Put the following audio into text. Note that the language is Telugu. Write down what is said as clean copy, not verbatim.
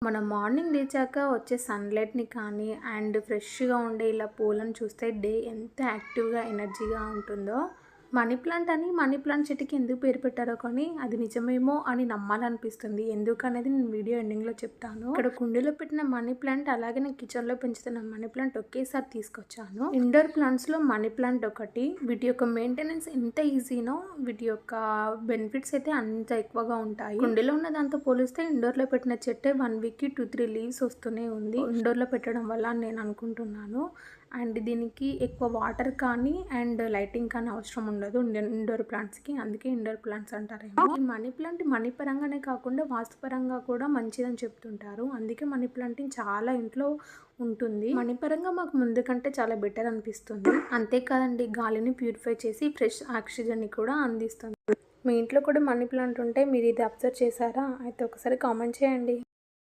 మనం మార్నింగ్ లేచాక వచ్చే సన్‌లైట్‌ని కానీ అండ్ ఫ్రెష్‌గా ఉండే ఇలా పూలను చూస్తే డే ఎంత యాక్టివ్‌గా, ఎనర్జీగా ఉంటుందో. మనీ ప్లాంట్ అని మనీ ప్లాంట్ చెట్టుకి ఎందుకు పేరు పెట్టారో కానీ అది నిజమేమో అని నమ్మాలనిపిస్తుంది. ఎందుకనేది నేను వీడియో ఎండింగ్‌లో చెప్తాను. ఇక్కడ కుండీలో పెట్టిన మనీ ప్లాంట్ అలాగే నేను కిచెన్‌లో పెంచుతున్న మనీ ప్లాంట్ ఒకేసారి తీసుకొచ్చాను. ఇండోర్ ప్లాంట్స్‌లో మనీ ప్లాంట్ ఒకటి. వీటి యొక్క మెయింటెనెన్స్ ఎంత ఈజీనో వీటి యొక్క బెనిఫిట్స్ అయితే అంత ఎక్కువగా ఉంటాయి. కుండీలో ఉన్న దాంతో పోలిస్తే ఇండోర్‌లో పెట్టిన చెట్టే 1 వీక్‌కి 2-3 లీవ్స్ వస్తూనే ఉంది. ఇండోర్‌లో పెట్టడం వల్ల అని నేను అనుకుంటున్నాను. అండ్ దీనికి ఎక్కువ వాటర్ కానీ అండ్ లైటింగ్ కానీ అవసరం ఉండదు ఇండోర్ ప్లాంట్స్‌కి. అందుకే ఇండోర్ ప్లాంట్స్ అంటారేమో. ఈ మనీ ప్లాంట్ మనీ పరంగానే కాకుండా వాస్తుపరంగా కూడా మంచిదని చెప్తుంటారు. అందుకే మనీ ప్లాంటింగ్ చాలా ఇంట్లో ఉంటుంది. మనీ పరంగా మాకు ముందు కంటే చాలా బెటర్ అనిపిస్తుంది. అంతేకాదండి, గాలిని ప్యూరిఫై చేసి ఫ్రెష్ ఆక్సిజన్‌ని కూడా అందిస్తుంది. మీ ఇంట్లో కూడా మనీ ప్లాంట్ ఉంటే మీరు ఇది అబ్జర్వ్ చేశారా? అయితే ఒకసారి కామెంట్ చేయండి.